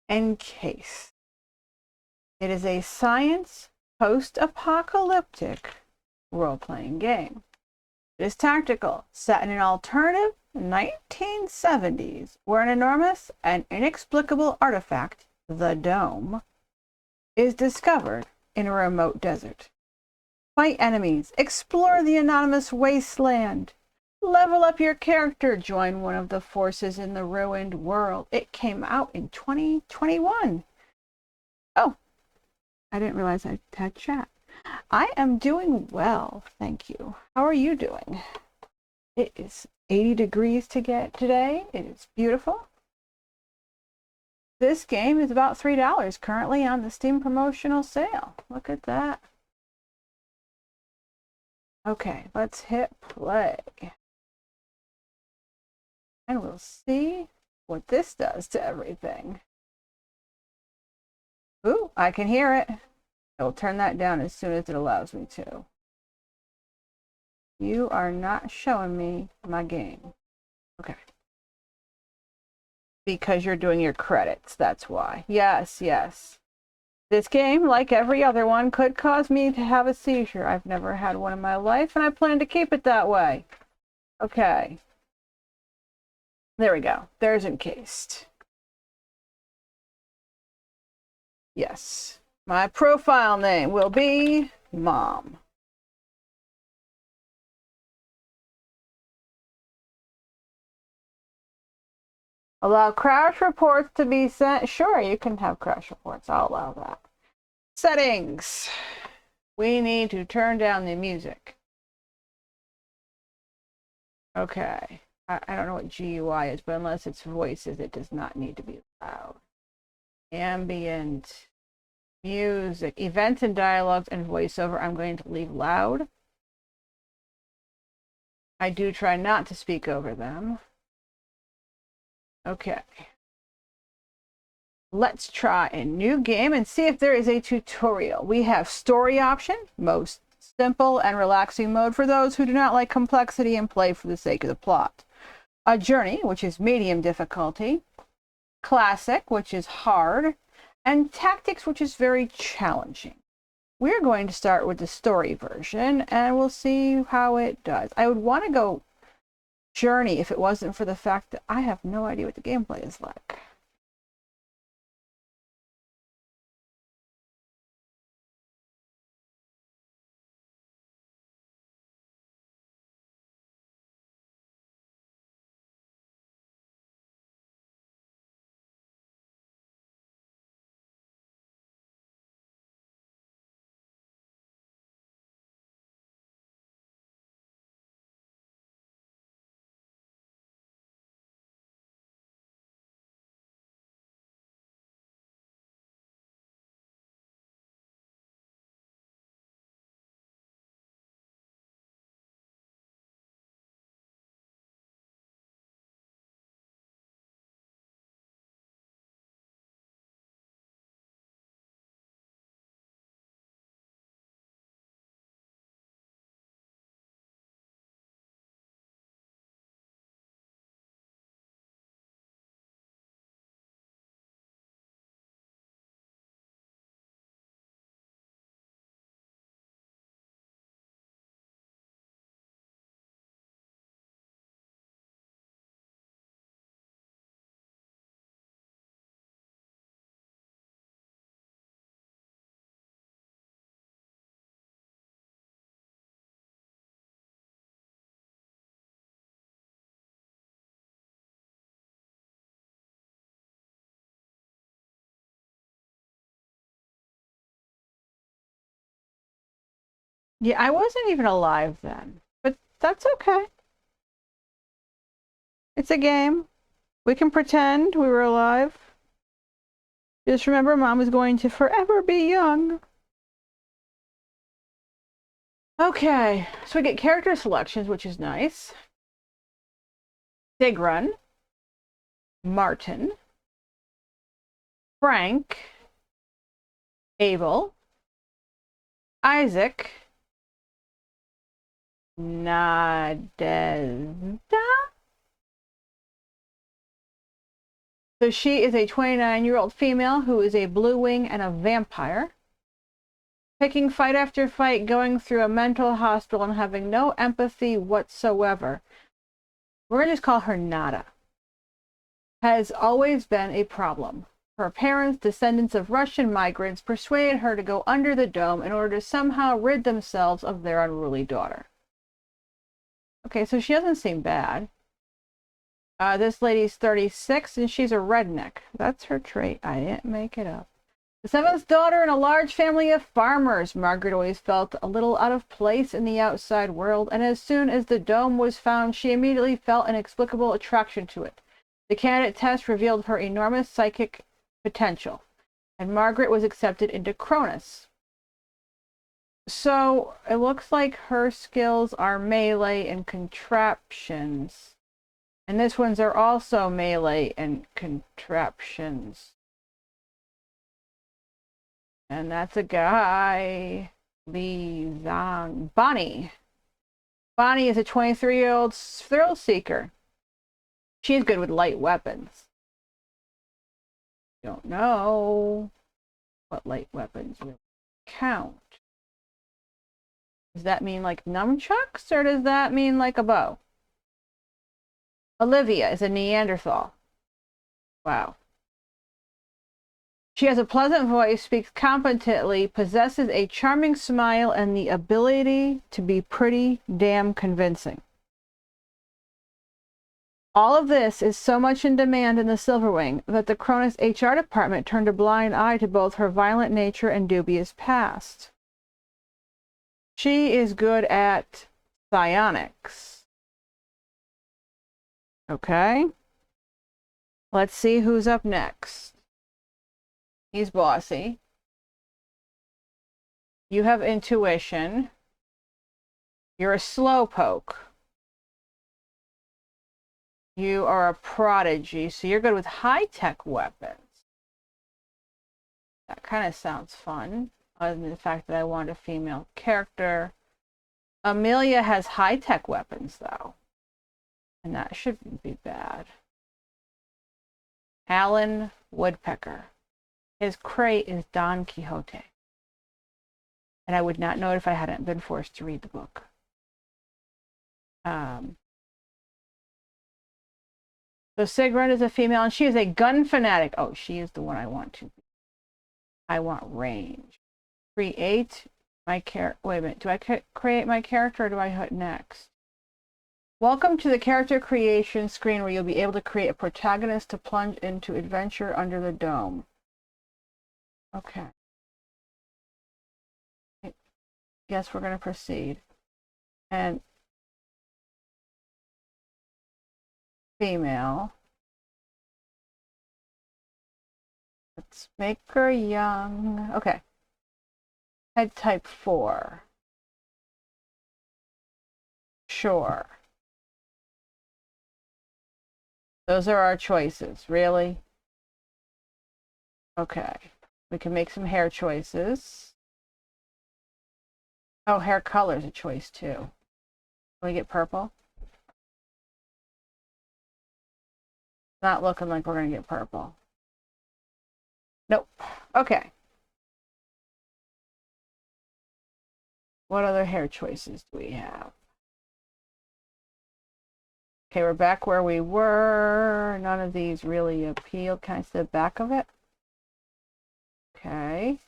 Encased. It is a science post-apocalyptic role-playing game. It is tactical, set in an alternative 1970s, where an enormous and inexplicable artifact, the Dome, is discovered in a remote desert. Fight enemies, explore the anonymous wasteland, level up your character, join one of the forces in the ruined world. It came out in 2021. Oh, I didn't realize I had chat. I am doing well, thank you. How are you doing? It is 80 degrees today. It is beautiful. This game is about $3 currently on the Steam promotional sale. Look at that. Okay, let's hit play. And we'll see what this does to everything. Ooh, I can hear it. I will turn that down as soon as it allows me to. You are not showing me my game. Okay. Because you're doing your credits, that's why. Yes, yes. This game, like every other one, could cause me to have a seizure. I've never had one in my life, and I plan to keep it that way. Okay. There we go. There's Encased. Yes. My profile name will be Mom. Allow crash reports to be sent. Sure, you can have crash reports. I'll allow that. Settings. We need to turn down the music. Okay. I don't know what GUI is, but unless it's voices, it does not need to be loud. Ambient. Music. Events and dialogues and voiceover, I'm going to leave loud. I do try not to speak over them. Okay. Let's try a new game and see if there is a tutorial. We have story option, most simple and relaxing mode for those who do not like complexity and play for the sake of the plot. A journey, which is medium difficulty. Classic, which is hard. And tactics, which is very challenging. We're going to start with the story version and we'll see how it does. I would want to go journey if it wasn't for the fact that I have no idea what the gameplay is like. Yeah, I wasn't even alive then, but that's okay. It's a game. We can pretend we were alive. Just remember, Mom is going to forever be young. Okay, so we get character selections, which is nice. Sigrun, Martin, Frank, Abel, Isaac, Nadezhda. So she is a 29-year-old female who is a blue wing and a vampire. Picking fight after fight, going through a mental hospital, and having no empathy whatsoever. We're going to just call her Nada. Has always been a problem. Her parents, descendants of Russian migrants, persuaded her to go under the dome in order to somehow rid themselves of their unruly daughter. Okay, so she doesn't seem bad. This lady's 36 and she's a redneck. That's her trait. I didn't make it up. The seventh daughter in a large family of farmers, Margaret always felt a little out of place in the outside world, and as soon as the dome was found, she immediately felt an inexplicable attraction to it. The candidate test revealed her enormous psychic potential, and Margaret was accepted into Cronus. So it looks like her skills are melee and contraptions. And this ones are also melee and contraptions. And that's a guy. Li Zhang. Bonnie. Bonnie is a 23-year-old thrill seeker. She's good with light weapons. Don't know what light weapons really count. Does that mean like nunchucks, or does that mean like a bow? Olivia is a Neanderthal. Wow. She has a pleasant voice, speaks competently, possesses a charming smile, and the ability to be pretty damn convincing. All of this is so much in demand in the Silverwing that the Cronus HR department turned a blind eye to both her violent nature and dubious past. She is good at psionics. Okay. Let's see who's up next. He's bossy. You have intuition. You're a slowpoke. You are a prodigy, so you're good with high-tech weapons. That kind of sounds fun, other than the fact that I want a female character. Amelia has high-tech weapons, though. And that shouldn't be bad. Alan Woodpecker. His crate is Don Quixote. And I would not know it if I hadn't been forced to read the book. So Sigrun is a female, and she is a gun fanatic. Oh, she is the one I want to be. I want range. Create my character. Wait a minute. Do I create my character, or do I hit next? Welcome to the character creation screen, where you'll be able to create a protagonist to plunge into adventure under the dome. Okay. Yes, we're going to proceed. And female. Let's make her young. Okay. Head type 4. Sure. Those are our choices. Really? Okay. We can make some hair choices. Oh, hair color is a choice too. Can we get purple? Not looking like we're going to get purple. Nope. Okay. What other hair choices do we have? Okay, we're back where we were. None of these really appeal. Can I see the back of it? Okay.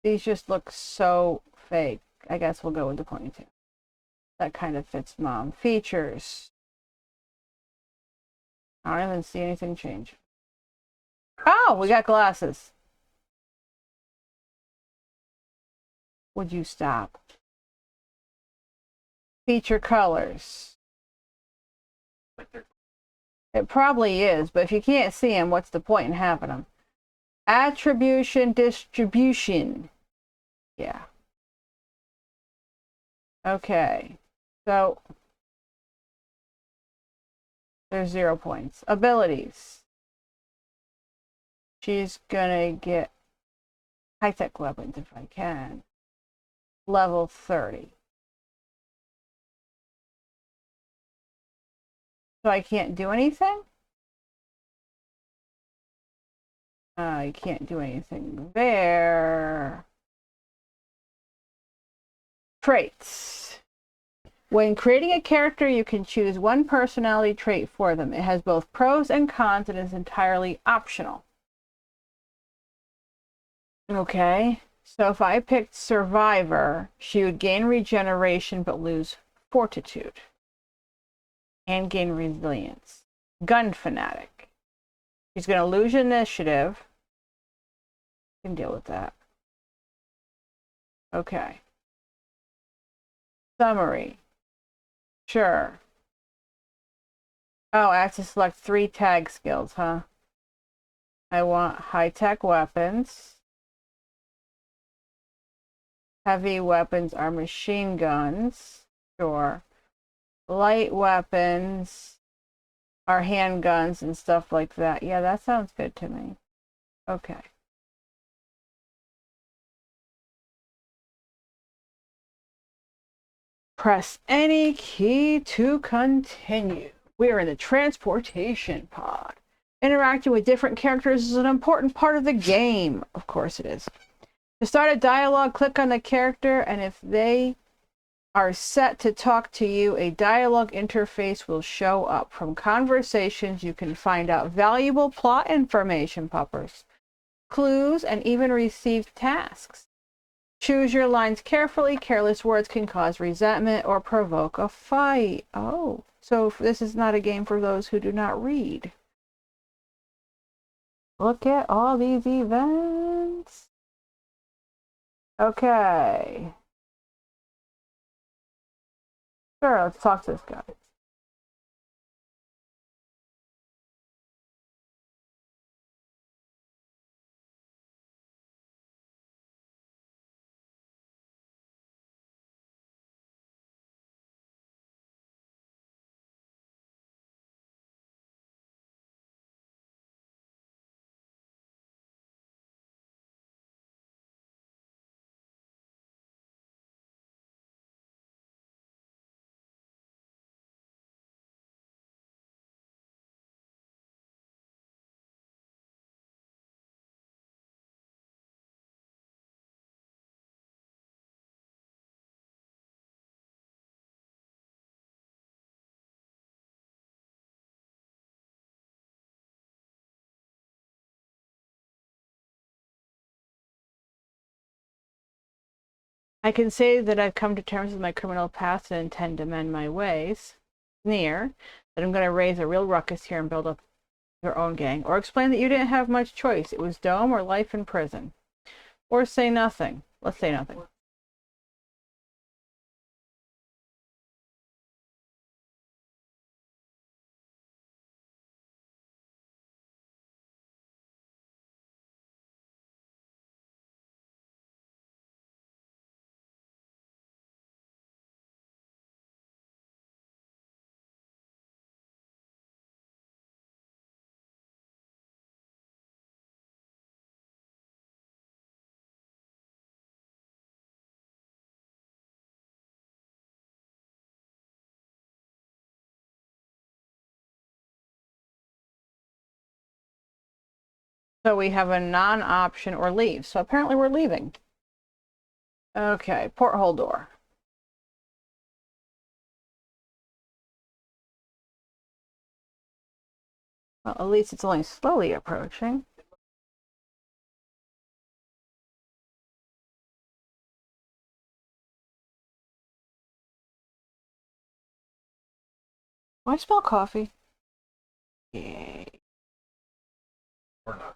These just look so fake. I guess we'll go with the ponytail. That kind of fits mom. Features. I don't even see anything change. Oh, we got glasses. Would you stop? Feature colors. It probably is, but if you can't see them, what's the point in having them? Attribution, distribution. Yeah. Okay. So there's 0 points. Abilities. She's gonna get high-tech weapons if I can. Level 30. So I can't do anything? I can't do anything there. Traits. When creating a character, you can choose one personality trait for them. It has both pros and cons and is entirely optional. Okay, so if I picked Survivor, she would gain regeneration but lose fortitude and gain resilience. Gun Fanatic. She's going to lose initiative. Can deal with that. Okay. Summary. Sure. Oh, I have to select 3 tag skills, huh? I want high-tech weapons. Heavy weapons are machine guns. Sure. Light weapons are handguns and stuff like that. Yeah, that sounds good to me. Okay. Press any key to continue. We are in the transportation pod. Interacting with different characters is an important part of the game. Of course it is. To start a dialogue, click on the character, and if they are set to talk to you, a dialogue interface will show up. From conversations, you can find out valuable plot information, puppers, clues, and even receive tasks. Choose your lines carefully. Careless words can cause resentment or provoke a fight. Oh, so this is not a game for those who do not read. Look at all these events. Okay. Sure, let's talk to this guy. I can say that I've come to terms with my criminal past and intend to mend my ways. Sneer that I'm going to raise a real ruckus here and build up your own gang. Or explain that you didn't have much choice. It was dome or life in prison. Or say nothing. Let's say nothing. So we have a non-option or leave. So apparently we're leaving. Okay, porthole door. Well, at least it's only slowly approaching. Oh, I smell coffee. Yay. Or not.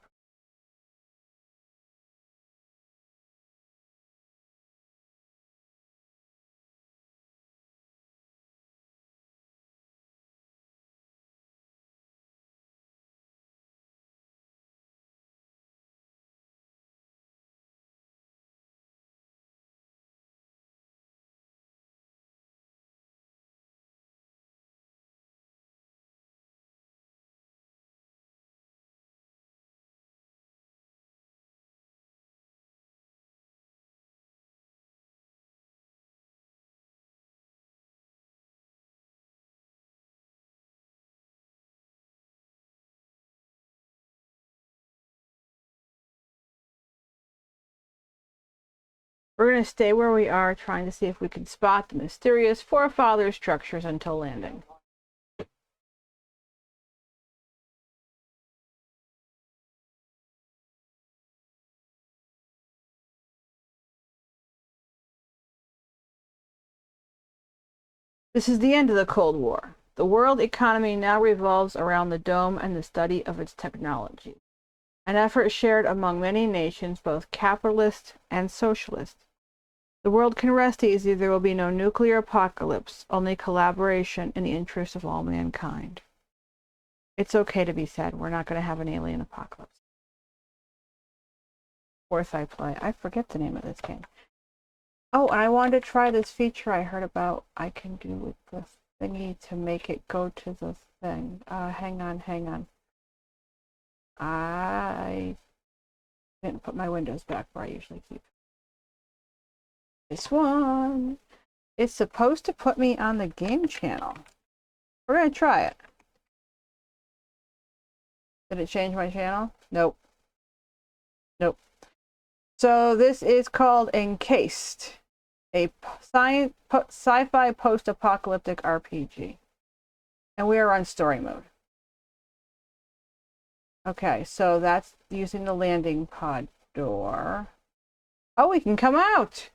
We're going to stay where we are, trying to see if we can spot the mysterious forefather structures until landing. This is the end of the Cold War. The world economy now revolves around the dome and the study of its technology. An effort shared among many nations, both capitalist and socialist. The world can rest easy. There will be no nuclear apocalypse, only collaboration in the interest of all mankind. It's okay to be sad. We're not going to have an alien apocalypse. Fourth I play. I forget the name of this game. Oh, and I wanted to try this feature I heard about I can do with the thingy to make it go to the thing. Hang on. I didn't put my windows back where I usually keep. This one. It's supposed to put me on the game channel. We're going to try it. Did it change my channel? Nope. So this is called Encased, a sci-fi post-apocalyptic RPG. And we are on story mode. Okay, so that's using the landing pod door. Oh, we can come out!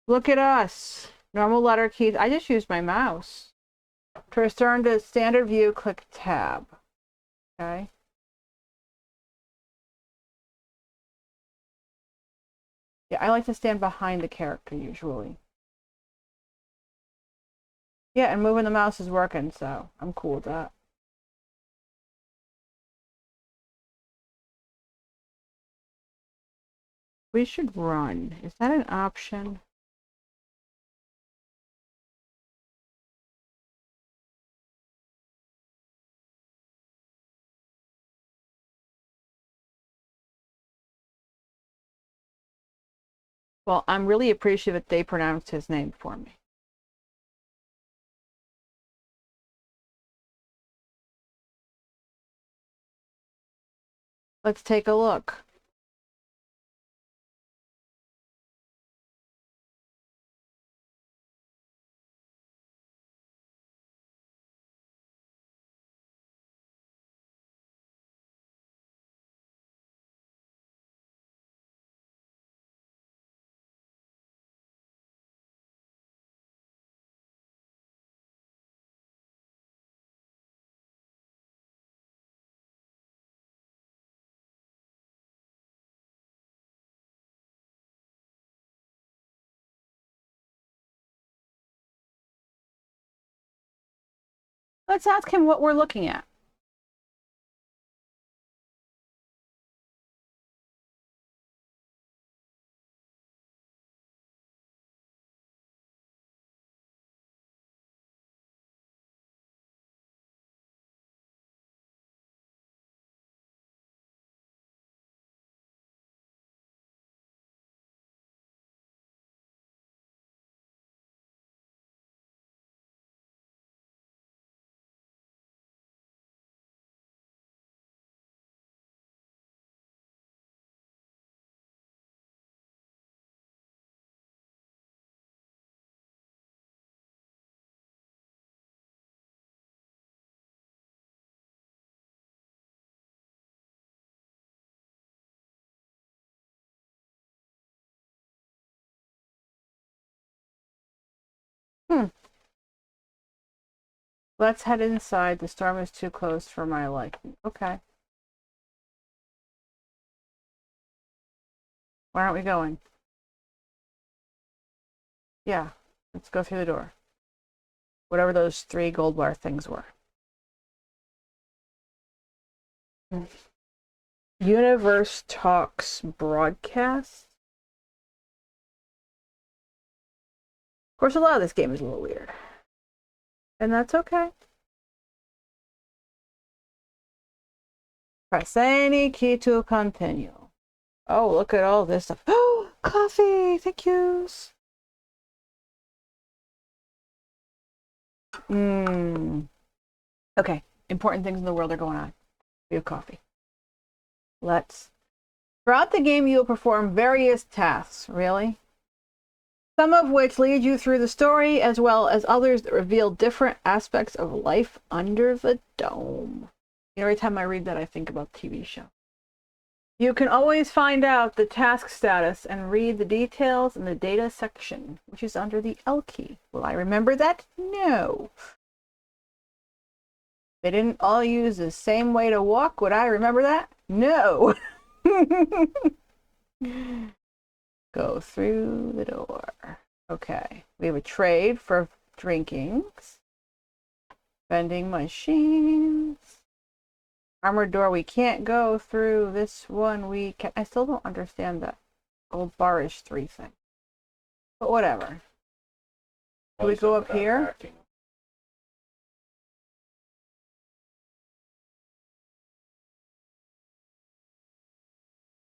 Look at us. Normal letter keys. I just used my mouse. To return to standard view, click tab. Okay. Yeah, I like to stand behind the character usually. Yeah, and moving the mouse is working, so I'm cool with that. We should run. Is that an option? Well, I'm really appreciative that they pronounced his name for me. Let's take a look. Let's ask him what we're looking at. Let's head inside. The storm is too close for my liking. Okay. Why aren't we going? Yeah, let's go through the door. Whatever those 3 gold bar things were. Universe Talks broadcast. Of course, a lot of this game is a little weird. And that's okay. Press any key to continue. Oh, look at all this stuff. Oh, coffee! Thank yous. Okay, important things in the world are going on. We have coffee. Let's Throughout the game, you will perform various tasks, really? Some of which lead you through the story, as well as others that reveal different aspects of life under the dome. Every time I read that, I think about TV show. You can always find out the task status and read the details in the data section, which is under the L key. Will I remember that? No. They didn't all use the same way to walk. Would I remember that? No. Go through the door. Okay. We have a trade for drinkings. Vending machines. Armored door. We can't go through this one. We can. I still don't understand that old barish 3 thing. But whatever. Do we go up here?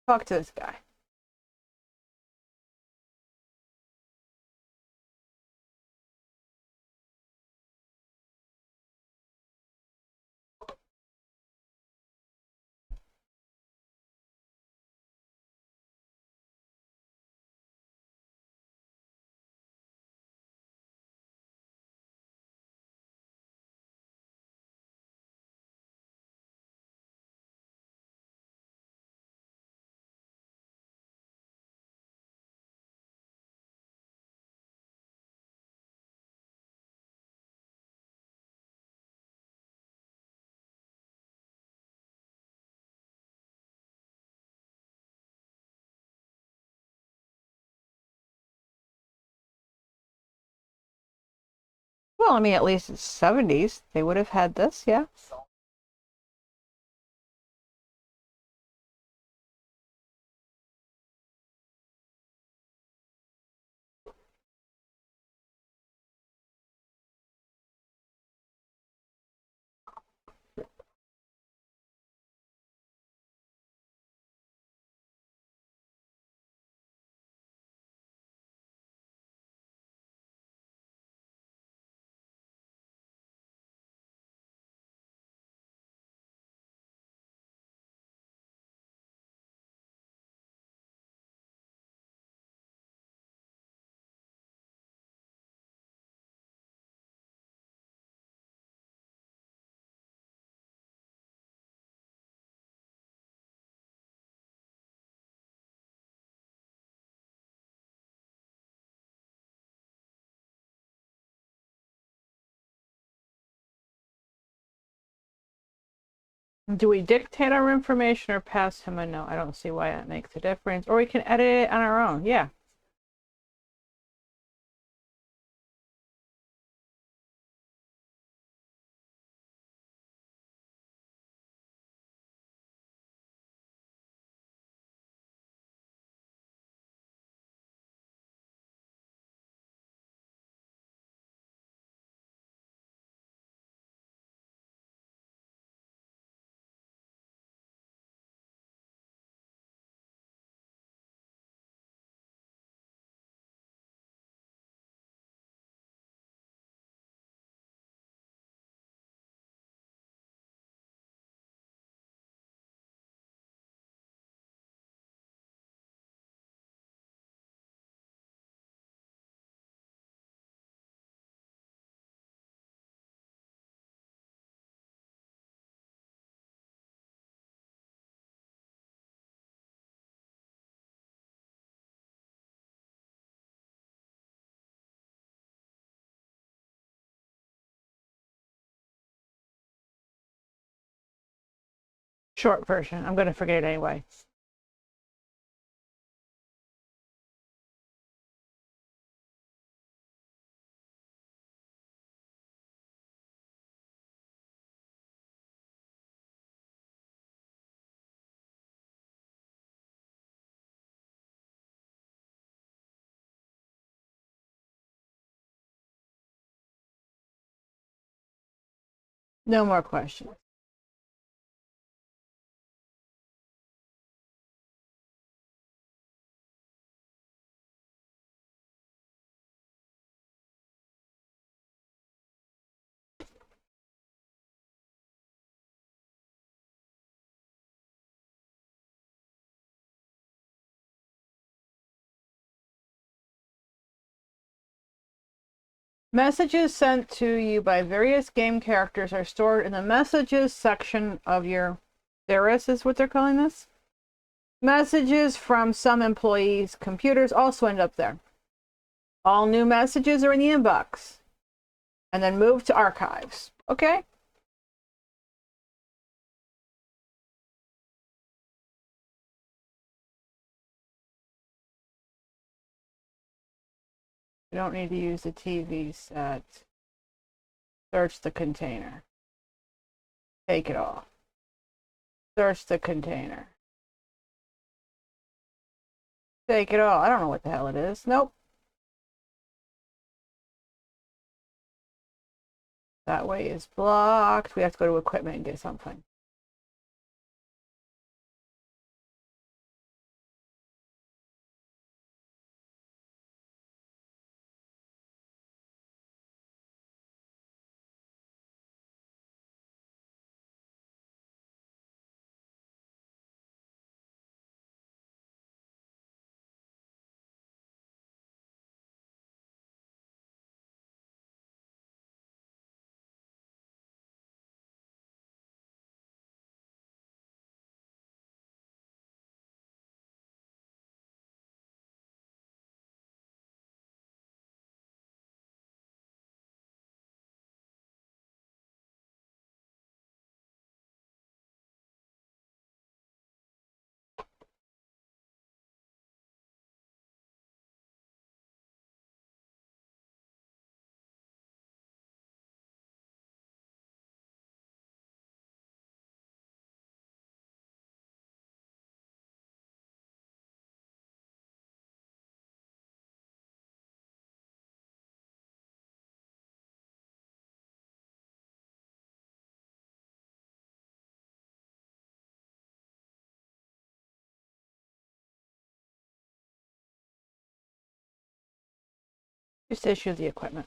Talk to this guy. Well, I mean, at least it's 70s. They would have had this, yeah. Do we dictate our information or pass him a note? I don't see why that makes a difference. Or we can edit it on our own. Yeah. Short version. I'm going to forget it anyway. No more questions. Messages sent to you by various game characters are stored in the messages section of your Theris is what they're calling this. Messages from some employees' computers also end up there. All new messages are in the inbox. And then move to archives. Okay? You don't need to use the TV set. Search the container. Take it off. Search the container. Take it off. I don't know what the hell it is. Nope. That way is blocked. We have to go to equipment and get something. Just issue the equipment.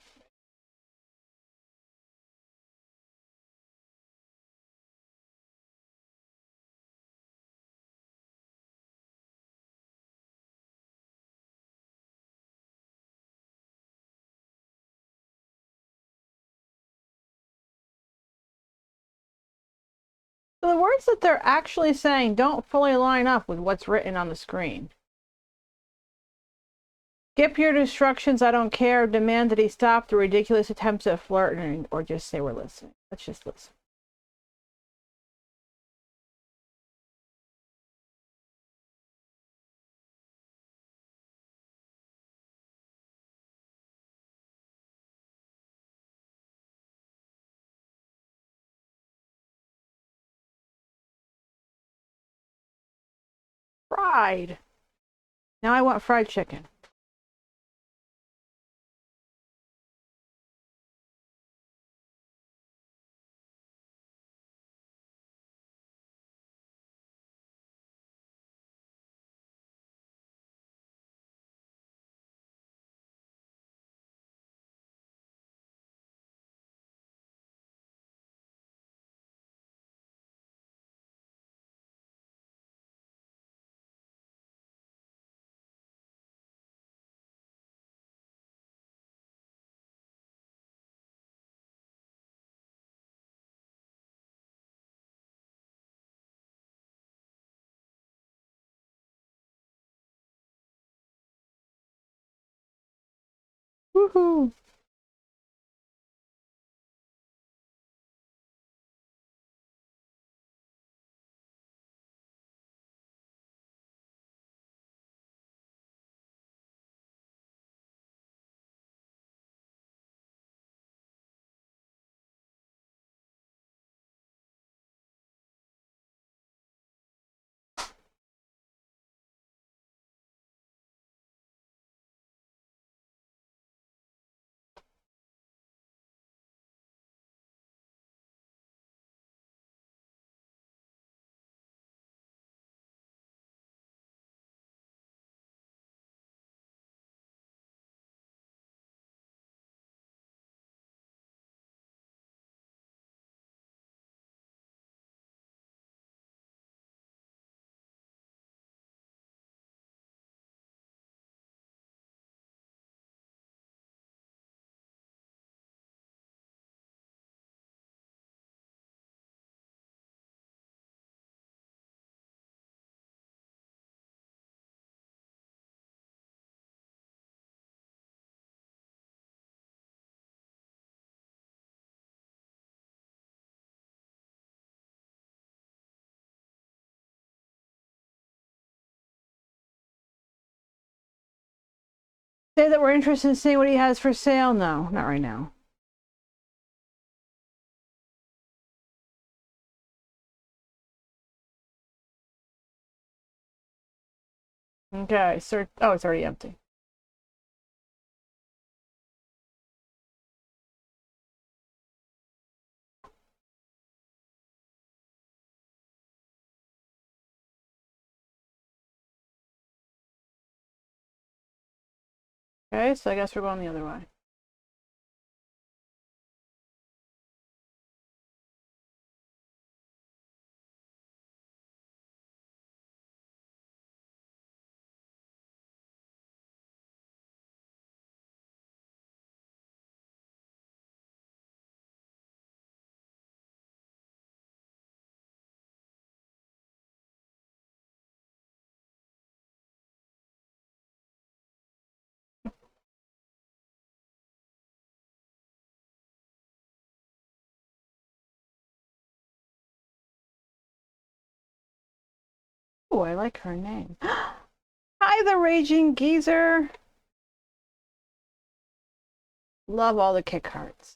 So the words that they're actually saying don't fully line up with what's written on the screen. Skip your instructions, I don't care. Demand that he stop the ridiculous attempts at flirting, or just say we're listening. Let's just listen. Fried. Now I want fried chicken. Woohoo! Say that we're interested in seeing what he has for sale. No, not right now. Okay, search. Oh, it's already empty. Okay, so I guess we're going the other way. Oh, I like her name. Hi, the Raging Geezer. Love all the kick hearts.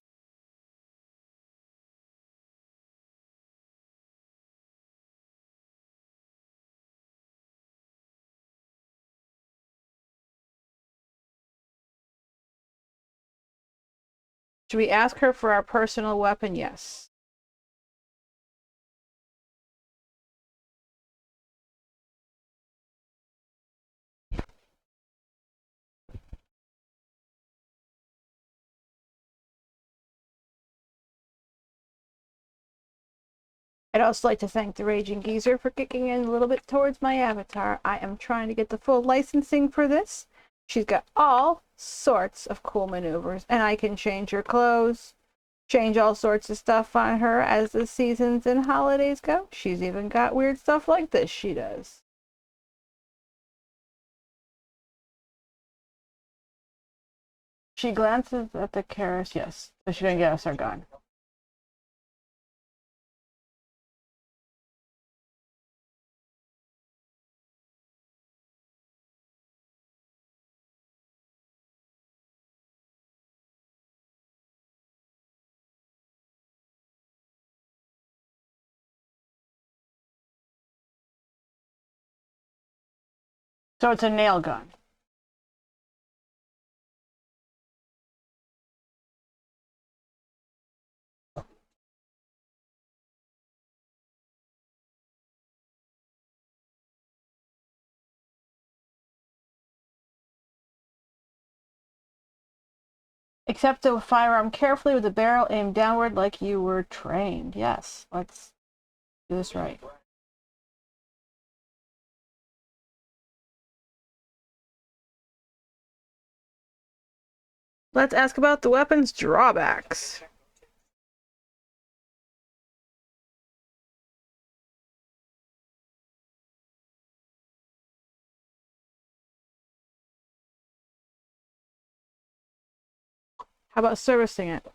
Should we ask her for our personal weapon? Yes. I'd also like to thank the Raging Geezer for kicking in a little bit towards my avatar. I am trying to get the full licensing for this. She's got all sorts of cool maneuvers, and I can change her clothes, change all sorts of stuff on her as the seasons and holidays go. She's even got weird stuff like this, she does. She glances at the Karis. Yes. So she's gonna get us our gun. So it's a nail gun. Accept the firearm carefully with the barrel aimed downward like you were trained. Yes, let's do this right. Let's ask about the weapon's drawbacks. How about servicing it?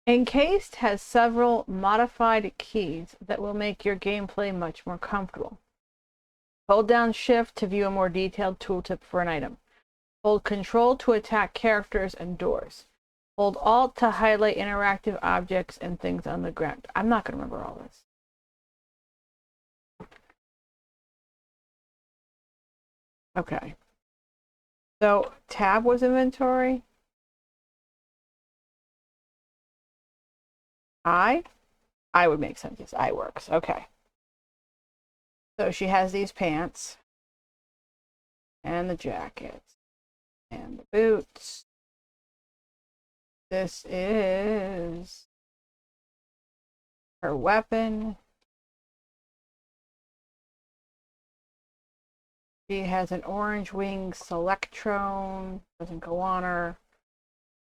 Encased has several modified keys that will make your gameplay much more comfortable. Hold down Shift to view a more detailed tooltip for an item. Hold Control to attack characters and doors. Hold Alt to highlight interactive objects and things on the ground. I'm not going to remember all this. Okay. So tab was inventory. I? I would make sense. Yes, I works. Okay. So she has these pants and the jackets and the boots. This is her weapon. She has an orange wing Selectron. Doesn't go on her.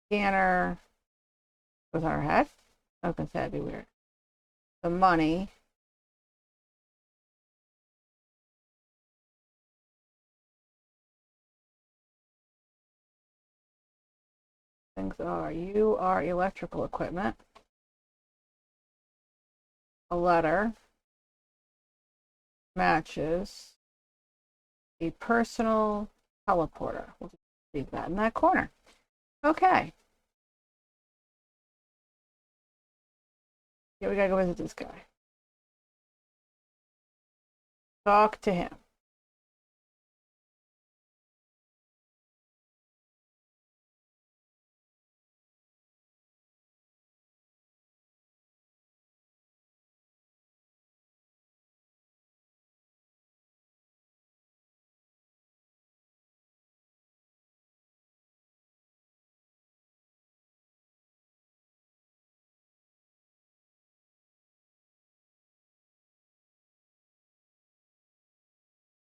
Scanner. Goes on her head. Oh, that'd be weird. The money. Things are, you are electrical equipment. A letter. Matches. A personal teleporter. We'll just leave that in that corner. Okay. Yeah, we gotta go visit this guy. Talk to him.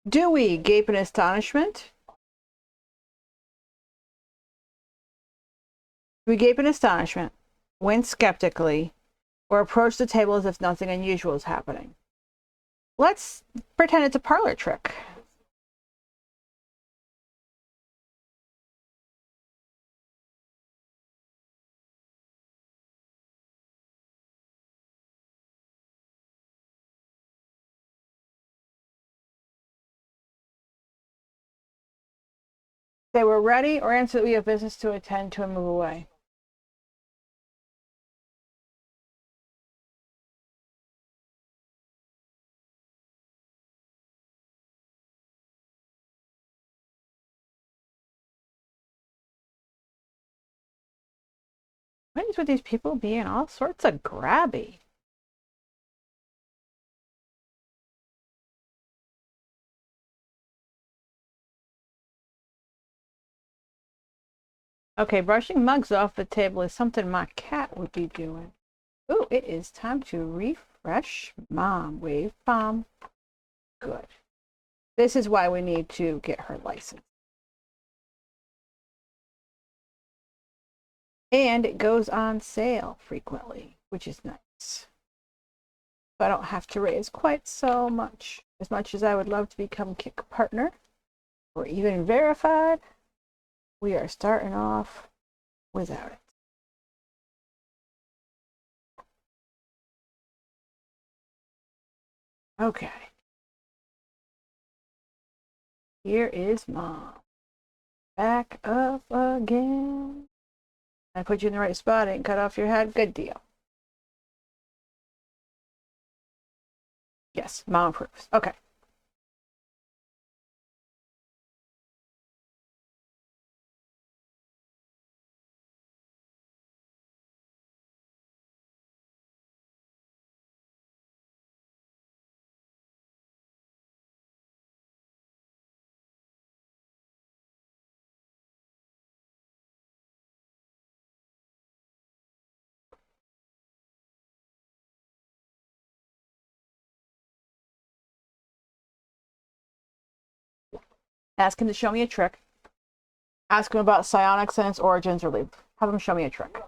Do we gape in astonishment? Do we gape in astonishment, wince skeptically, or approach the table as if nothing unusual is happening? Let's pretend it's a parlor trick. Say we're ready or answer that we have business to attend to and move away. What is with these people being all sorts of grabby? Okay, brushing mugs off the table is something my cat would be doing. Ooh, it is time to refresh Mom. Wave bomb. Good. This is why we need to get her license. And it goes on sale frequently, which is nice. So I don't have to raise quite so much. As much as I would love to become Kick Partner or even Verified, we are starting off without it. Okay. Here is Mom. Back up again. I put you in the right spot and cut off your head. Good deal. Yes, Mom approves. Okay. Ask him to show me a trick. Ask him about psionics and its origins, or leave. Have him show me a trick.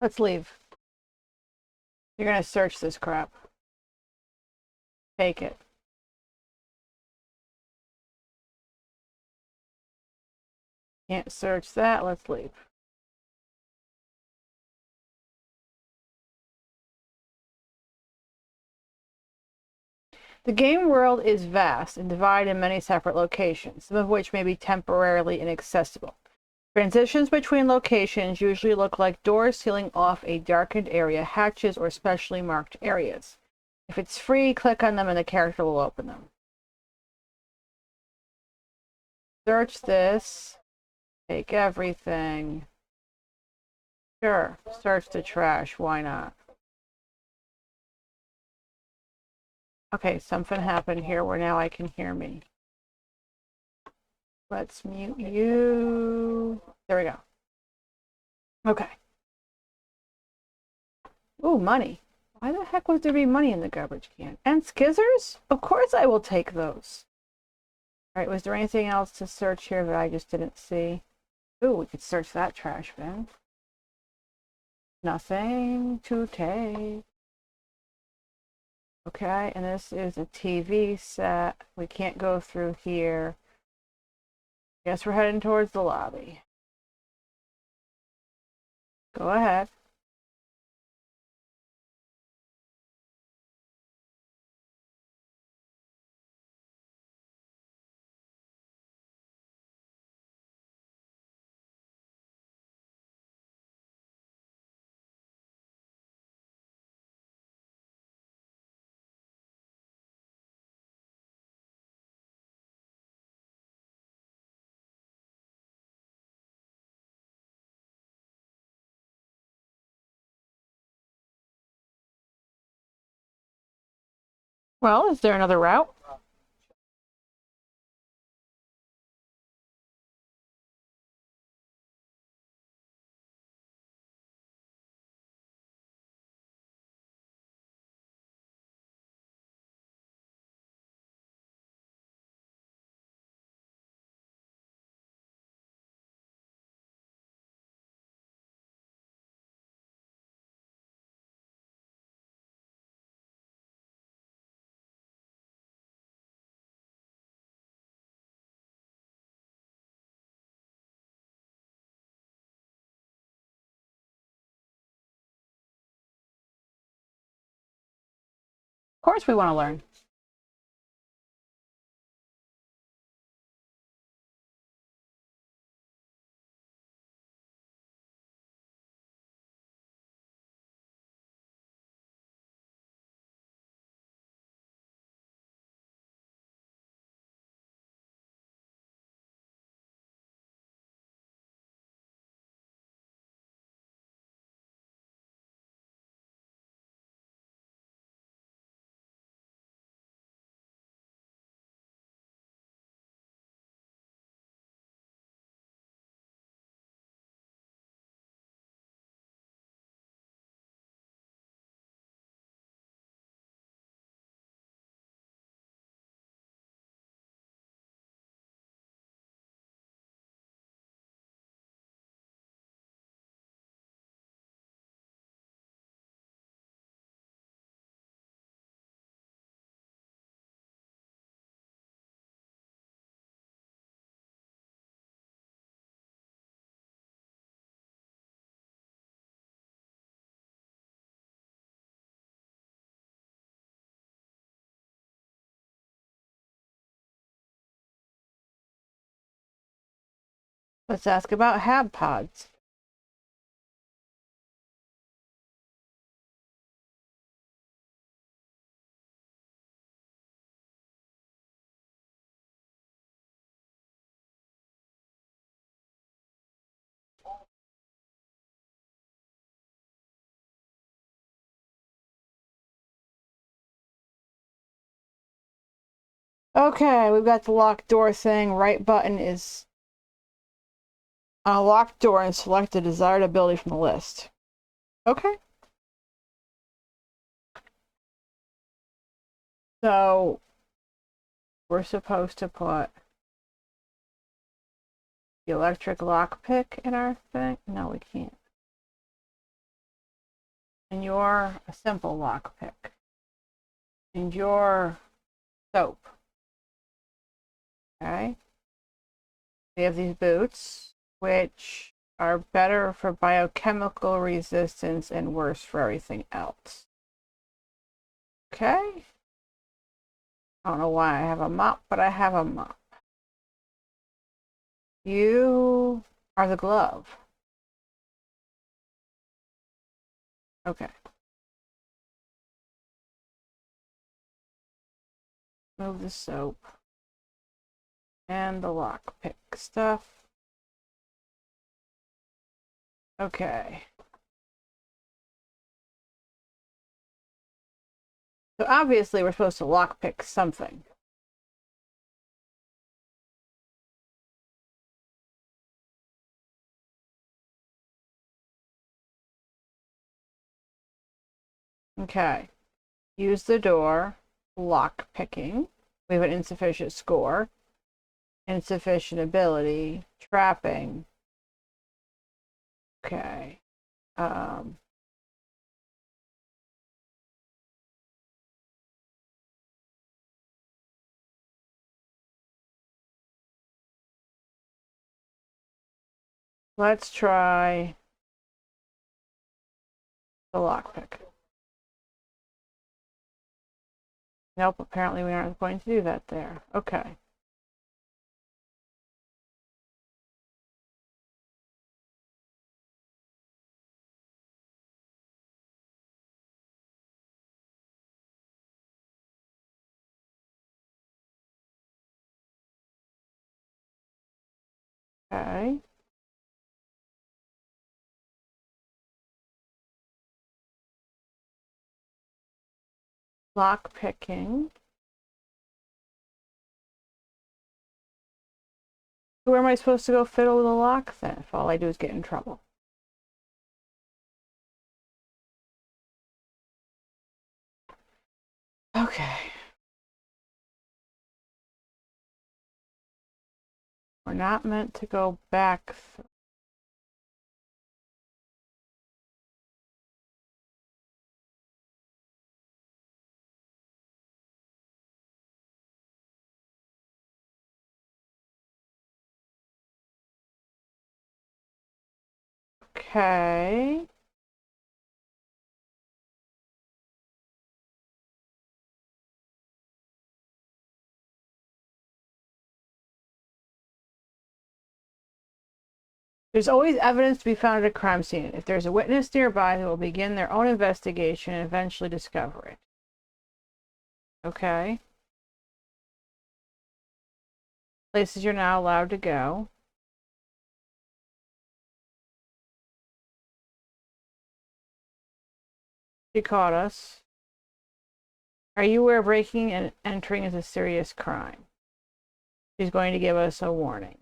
Let's leave. You're gonna search this crap. Take it. Can't search that. Let's leave. The game world is vast and divided in many separate locations, some of which may be temporarily inaccessible. Transitions between locations usually look like doors sealing off a darkened area, hatches, or specially marked areas. If it's free, click on them and the character will open them. Search this. Take everything. Sure, search the trash. Why not? Okay, something happened here where now I can hear me. Let's mute you. There we go. Okay. Ooh, money. Why the heck would there be money in the garbage can? And skizzers? Of course I will take those. All right, was there anything else to search here that I just didn't see? Ooh, we could search that trash bin. Nothing to take. Okay, and this is a TV set. We can't go through here. Guess we're heading towards the lobby. Go ahead. Well, is there another route? Of course we want to learn. Let's ask about hab pods. Okay, we've got the locked door thing. Right button is on a locked door and select the desired ability from the list. Okay. So we're supposed to put the electric lockpick in our thing? No, we can't. And you're a simple lockpick. And you're soap. Okay. We have these boots, which are better for biochemical resistance and worse for everything else. Okay. I don't know why I have a mop, but I have a mop. You are the glove. Okay. Move the soap. And the lockpick stuff. Okay. So obviously we're supposed to lockpick something. Okay. Use the door. Lockpicking. We have an insufficient score. Insufficient ability. Trapping. Okay. Let's try the lockpick. Nope, apparently we aren't going to do that there. Okay. Okay. Lock picking. So where am I supposed to go fiddle with the lock then if all I do is get in trouble? Okay. We're not meant to go back. Okay. There's always evidence to be found at a crime scene. If there's a witness nearby, they will begin their own investigation and eventually discover it. Okay. Places you're now allowed to go. She caught us. Are you aware breaking and entering is a serious crime? She's going to give us a warning.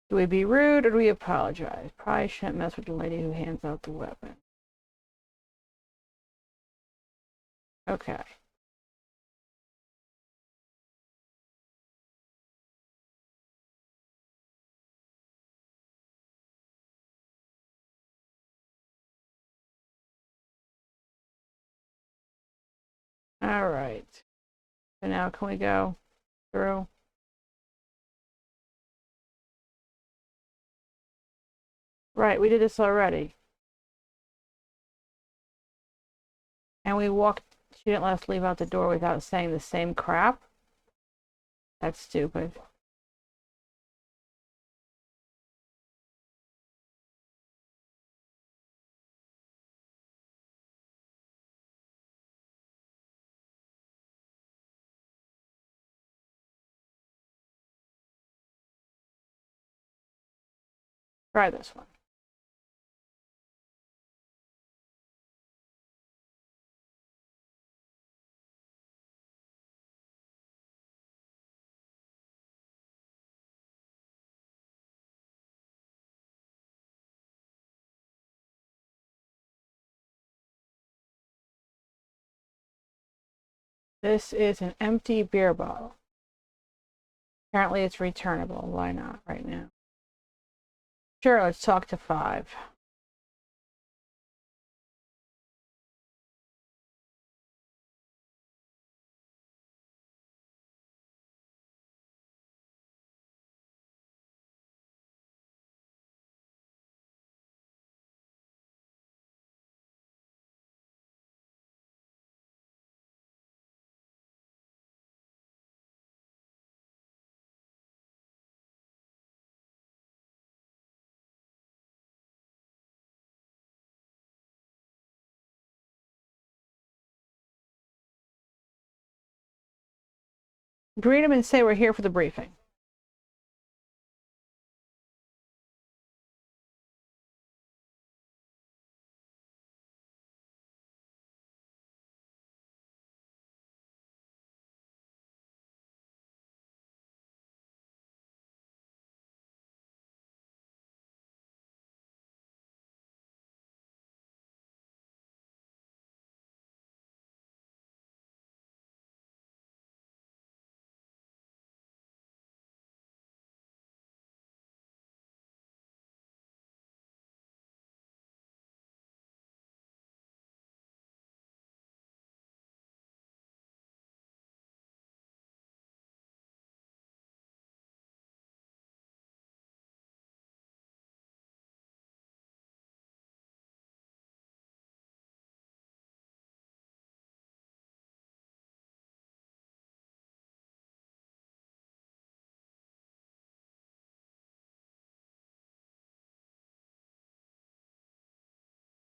Do we be rude or do we apologize? Probably shouldn't mess with the lady who hands out the weapon. Okay. All right. So now can we go through? Right, we did this already. And we walked, she didn't let us leave out the door without saying the same crap. That's stupid. Try this one. This is an empty beer bottle. Apparently it's returnable. Why not right now? Sure, let's talk to 5. Greet them and say we're here for the briefing.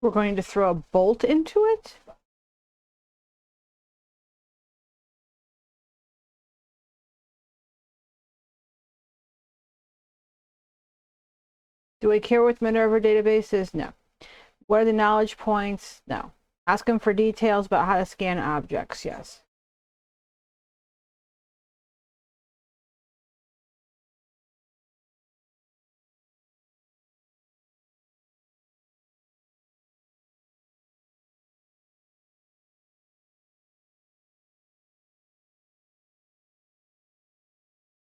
We're going to throw a bolt into it? Do I care what Minerva database is? No. What are the knowledge points? No. Ask them for details about how to scan objects. Yes.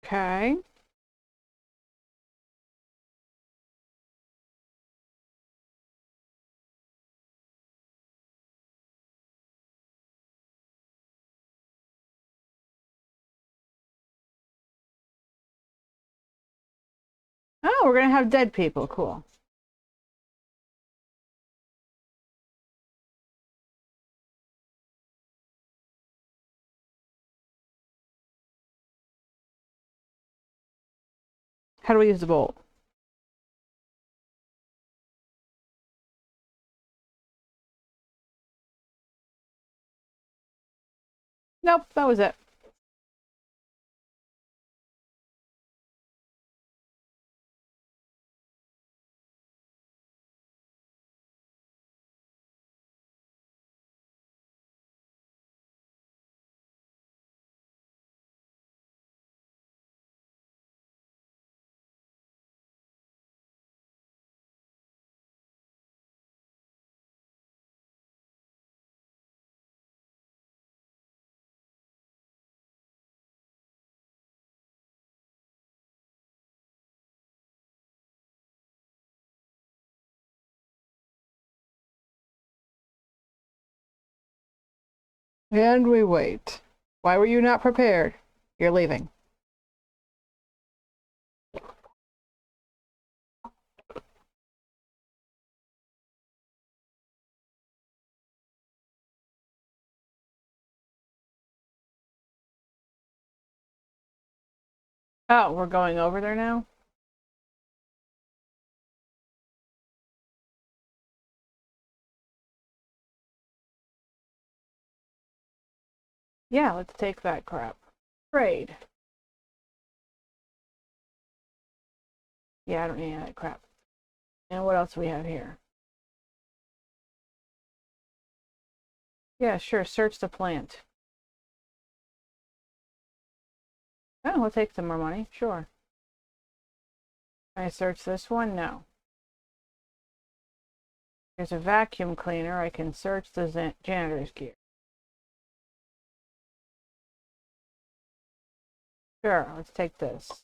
Okay. Oh, we're going to have dead people. Cool. How do we use the bolt? Nope, that was it. And we wait. Why were you not prepared? You're leaving. Oh, we're going over there now? Yeah, let's take that crap. Trade. Yeah, I don't need that crap. And what else do we have here? Yeah, sure. Search the plant. Oh, we'll take some more money. Sure. Can I search this one? No. There's a vacuum cleaner. I can search the janitor's gear. Sure, let's take this.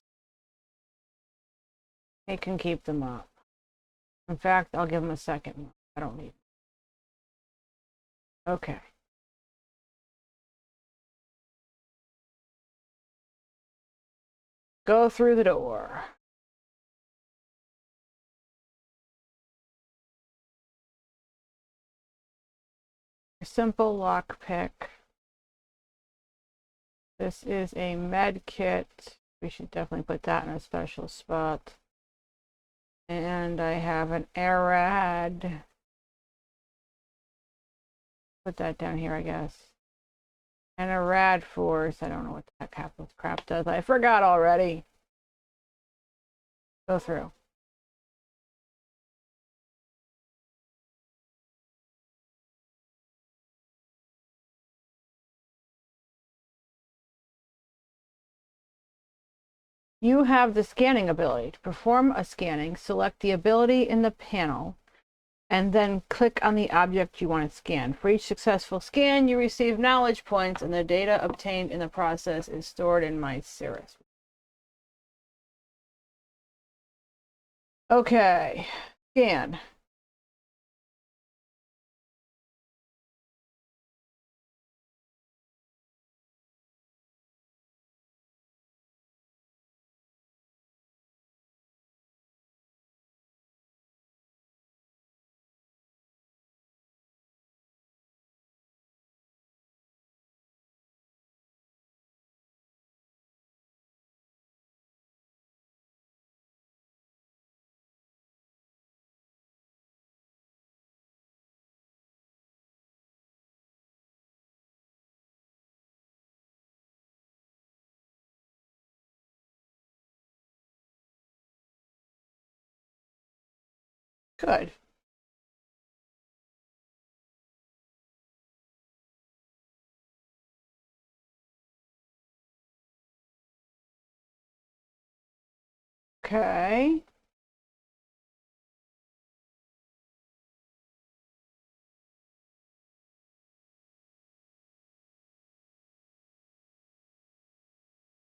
He can keep them up. In fact, I'll give him a second one. I don't need them. Okay. Go through the door. Simple lockpick. This is a med kit. We should definitely put that in a special spot. And I have an Arad. Put that down here, I guess. And a rad force. I don't know what that capital crap does. I forgot already. Go through. You have the scanning ability. To perform a scanning, select the ability in the panel and then click on the object you want to scan. For each successful scan, you receive knowledge points, and the data obtained in the process is stored in my Cirrus. Okay, scan. Good. Okay.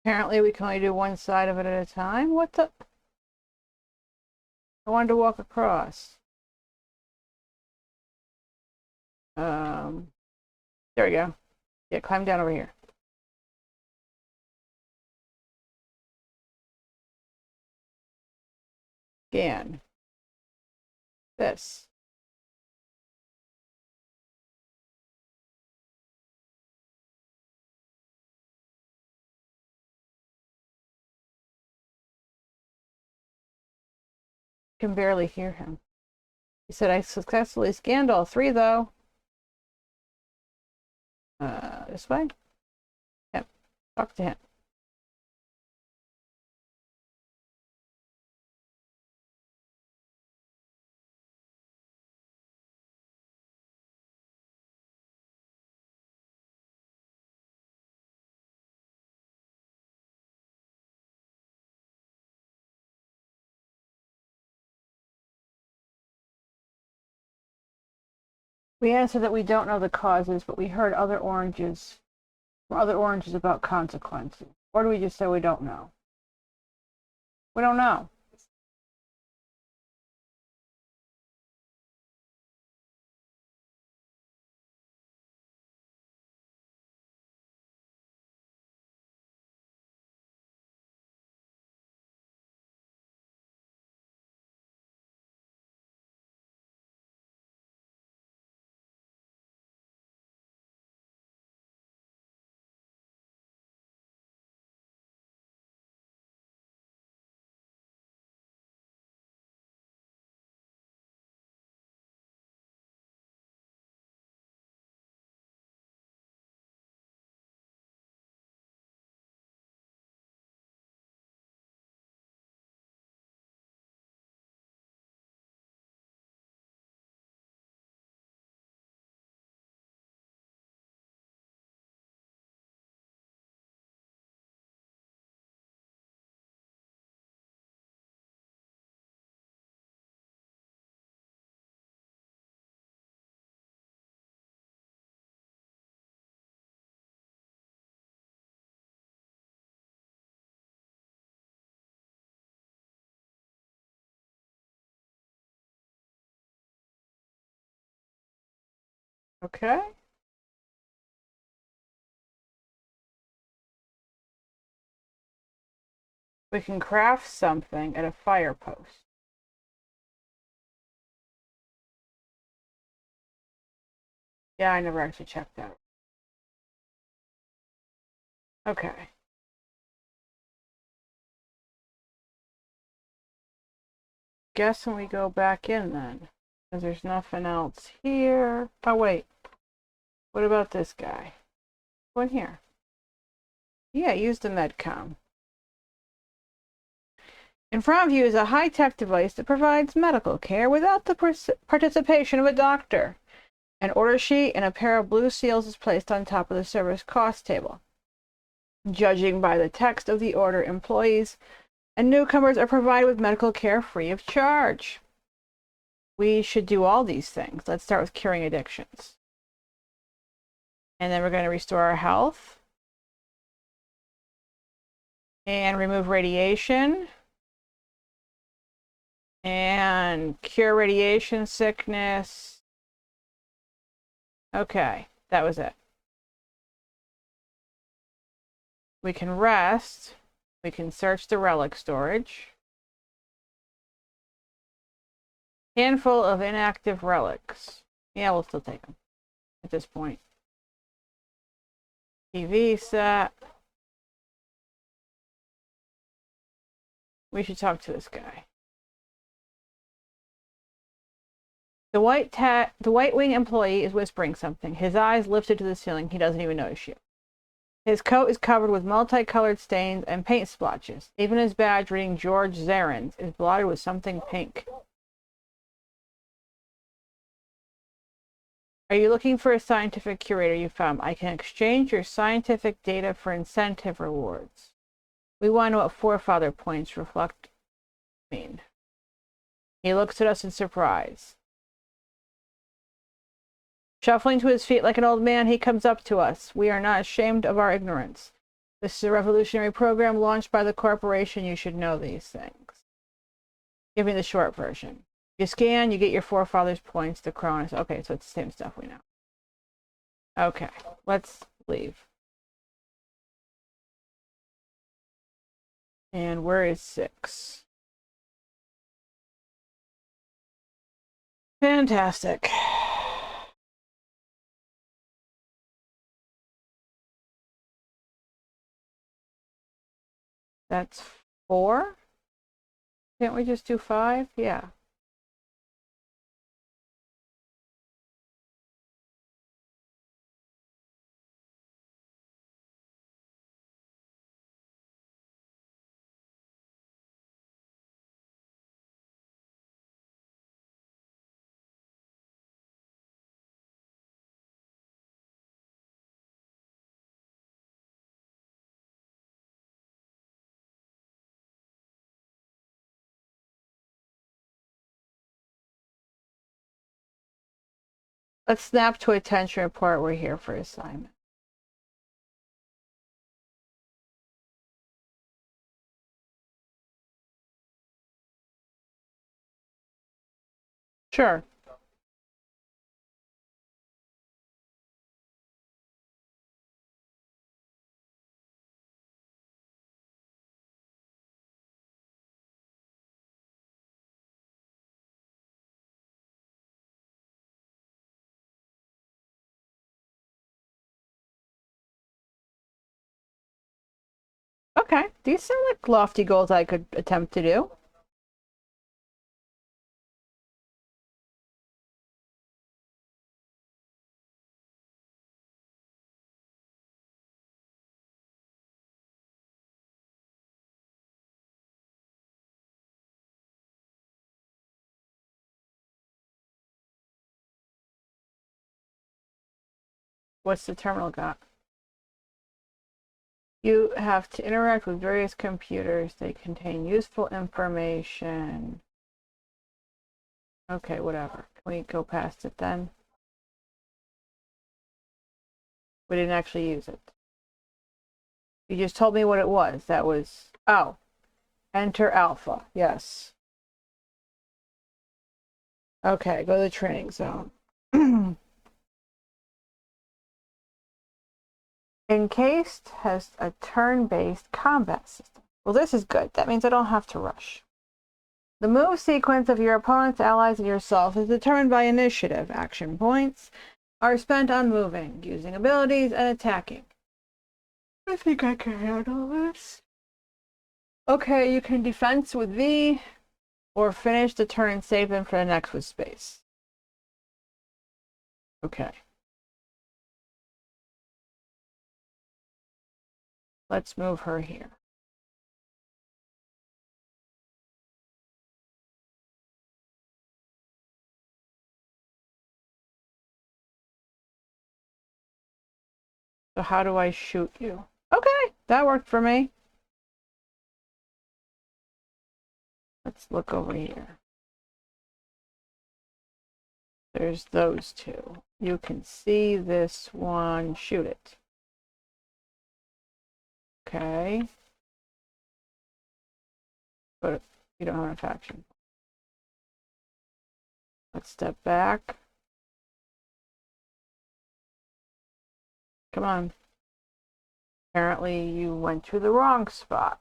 Apparently we can only do one side of it at a time. What the? I wanted to walk across. There we go. Yeah, climb down over here. Scan. This. I can barely hear him. He said I successfully scanned all three, though. This way? Yep. Talk to him. We answered that we don't know the causes, but we heard other oranges from other oranges about consequences. Or do we just say we don't know? We don't know. Okay. We can craft something at a fire post. Yeah, I never actually checked that. Okay. Guess when we go back in then. Because there's nothing else here. Oh, wait. What about this guy? Go in here. Yeah, use the medcom. In front of you is a high-tech device that provides medical care without the participation of a doctor. An order sheet and a pair of blue seals is placed on top of the service cost table. Judging by the text of the order, employees and newcomers are provided with medical care free of charge. We should do all these things. Let's start with curing addictions. And then we're going to restore our health. And remove radiation. And cure radiation sickness. Okay, that was it. We can rest. We can search the relic storage. Handful of inactive relics. Yeah, we'll still take them at this point. TV set. We should talk to this guy. The White Wing employee is whispering something. His eyes lifted to the ceiling. He doesn't even notice you. His coat is covered with multicolored stains and paint splotches. Even his badge reading George Zarens is blotted with something pink. Are you looking for a scientific curator you found? I can exchange your scientific data for incentive rewards. We want to know what forefather points reflect mean. He looks at us in surprise. Shuffling to his feet like an old man, he comes up to us. We are not ashamed of our ignorance. This is a revolutionary program launched by the corporation. You should know these things. Give me the short version. You scan, you get your forefathers' points, the Cronus. Okay, so it's the same stuff we know. Okay, let's leave. And where is 6? Fantastic. That's 4? Can't we just do 5? Yeah. Let's snap to attention report. We're here for assignment. Sure. Okay, these sound like lofty goals I could attempt to do. What's the terminal got? You have to interact with various computers. They contain useful information. Okay, whatever. Can we go past it then? We didn't actually use it. You just told me what it was. That was, oh, enter alpha. Yes. Okay, go to the training zone. Encased has a turn-based combat system. Well, this is good. That means I don't have to rush. The move sequence of your opponent's allies and yourself is determined by initiative. Action points are spent on moving, using abilities, and attacking. I think I can handle this. Okay, you can defense with V, or finish the turn and save them for the next with space. Okay. Let's move her here. So how do I shoot you? Okay, that worked for me. Let's look over here. There's those two. You can see this one. Shoot it. Okay. But you don't have enough action. Let's step back. Come on. Apparently you went to the wrong spot.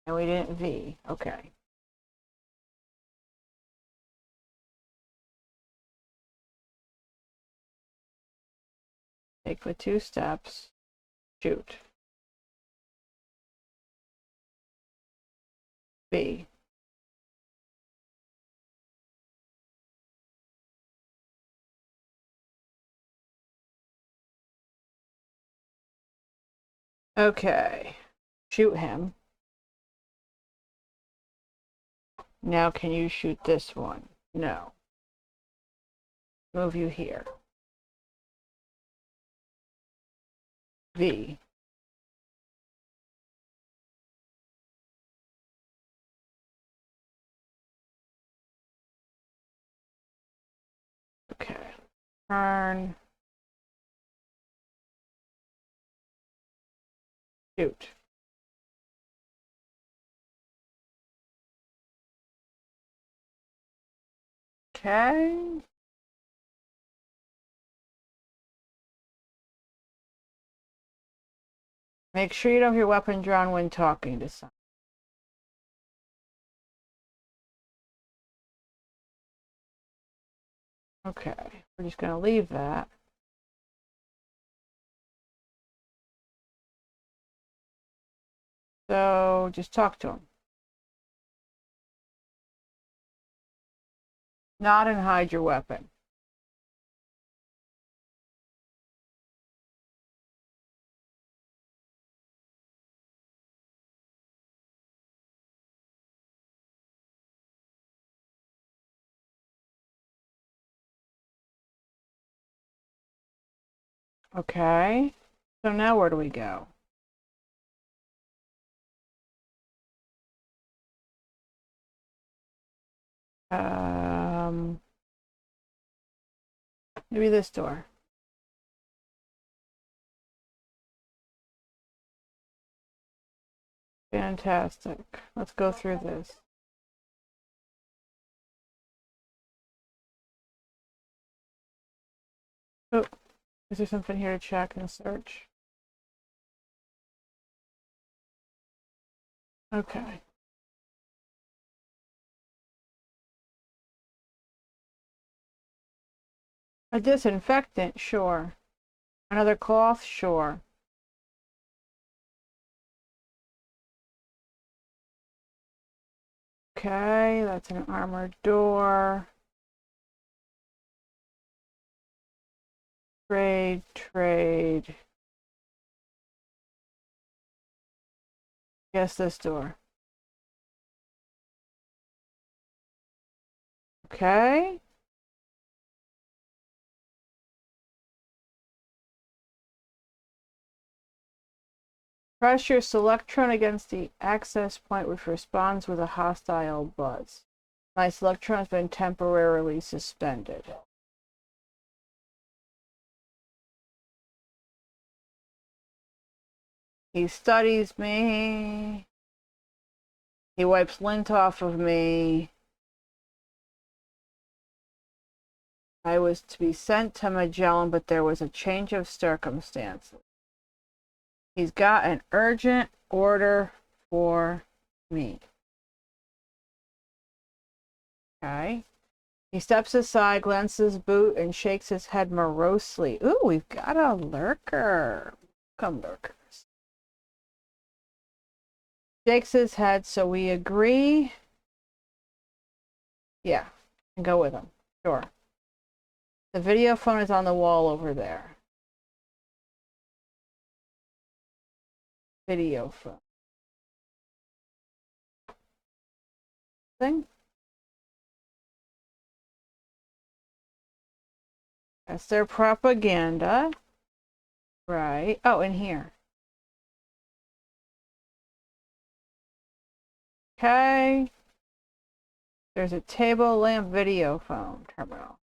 And we didn't V. Okay. Take the 2 steps. Shoot. B. Okay. Shoot him. Now can you shoot this one? No. Move you here. V. Okay. Turn. Shoot. Okay. Make sure you don't have your weapon drawn when talking to someone. Okay, we're just going to leave that. So just talk to him. Nod and hide your weapon. Okay, so now where do we go? Maybe this door. Fantastic. Let's go through this. Oh, is there something here to check and search? Okay. A disinfectant, sure. Another cloth, sure. Okay, that's an armored door. Trade. Guess this door. Okay. Press your selectron against the access point, which responds with a hostile buzz. My selectron has been temporarily suspended. He studies me. He wipes lint off of me. I was to be sent to Magellan, but there was a change of circumstances. He's got an urgent order for me. Okay. He steps aside, glances his boot, and shakes his head morosely. Ooh, we've got a lurker. Come, lurkers. Shakes his head, so we agree. Yeah, and go with him. Sure. The video phone is on the wall over there. video phone thing. That's their propaganda. Right. Oh, in here. Okay. There's a table lamp video phone terminal.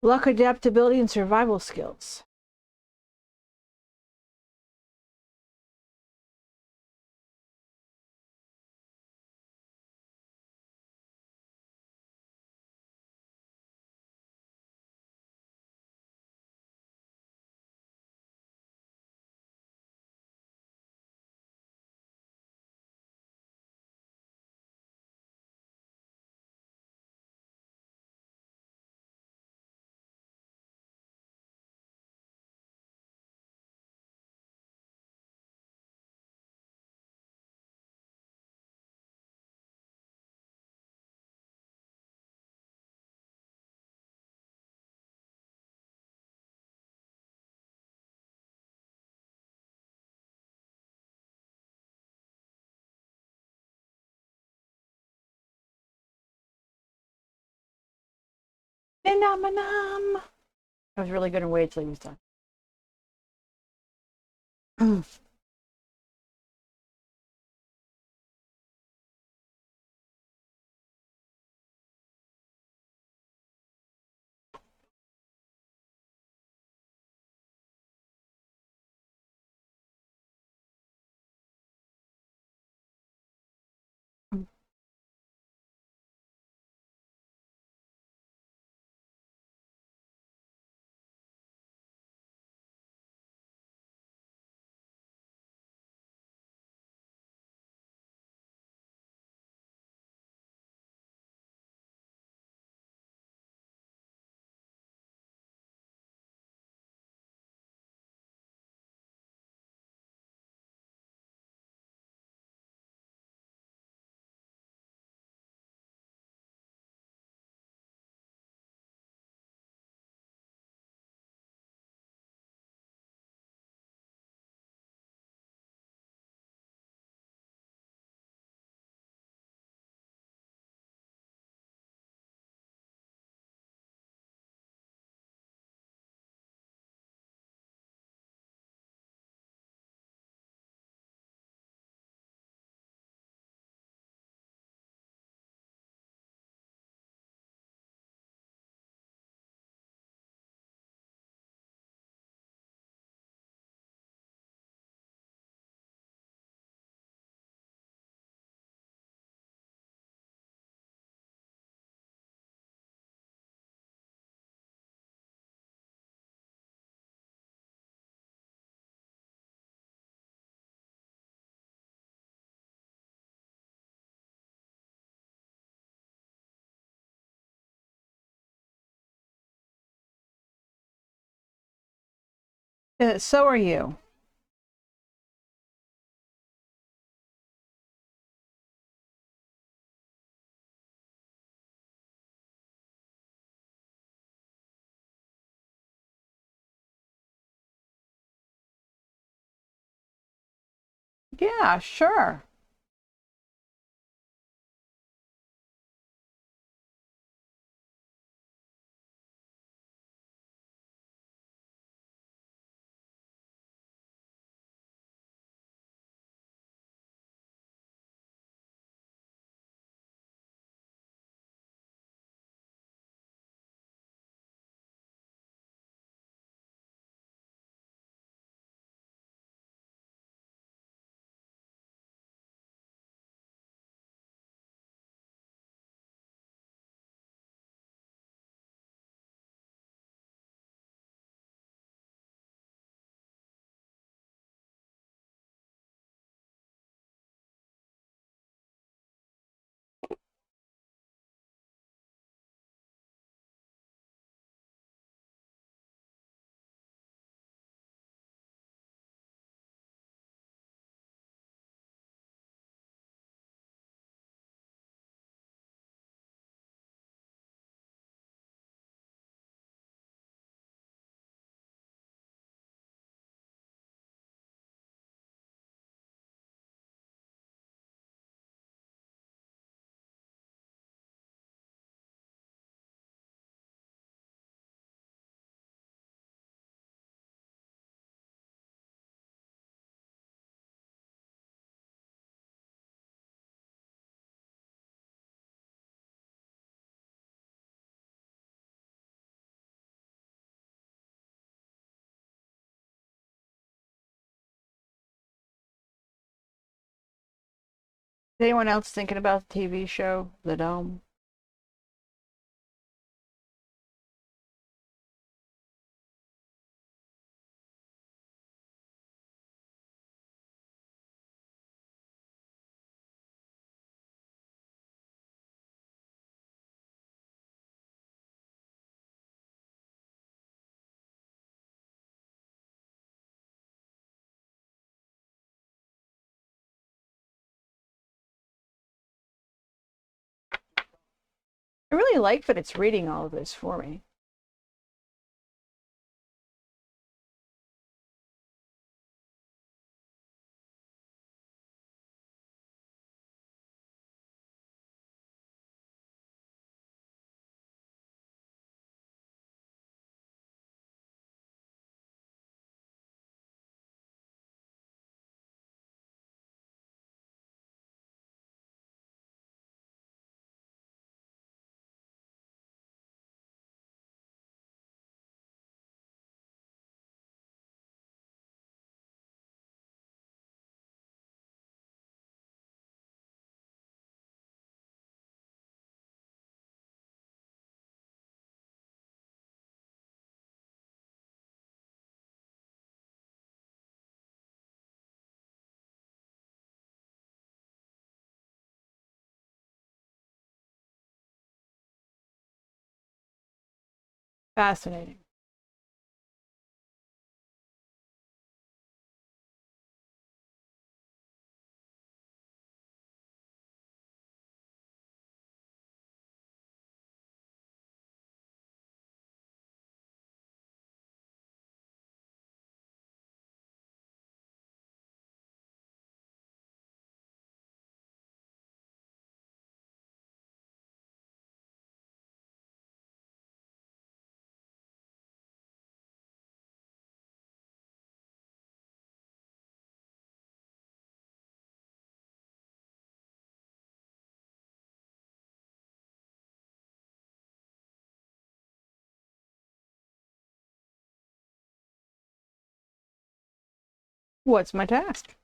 Luck, adaptability, and survival skills. Phenomenon. I was really good in wait till he was done. So are you. Yeah, sure. Is anyone else thinking about the TV show, The Dome? I really like that it's reading all of this for me. Fascinating. What's my task?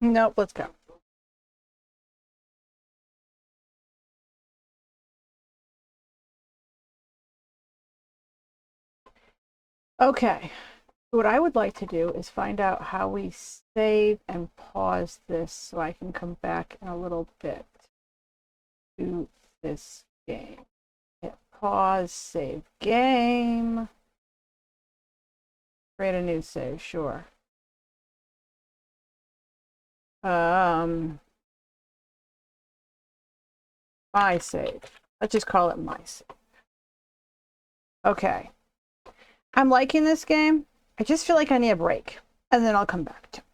Nope, let's go. Okay. What I would like to do is find out how we save and pause this so I can come back in a little bit to this game. Hit pause, save game. Create a new save, sure. My save. Let's just call it my save. Okay. I'm liking this game. I just feel like I need a break, and then I'll come back to it.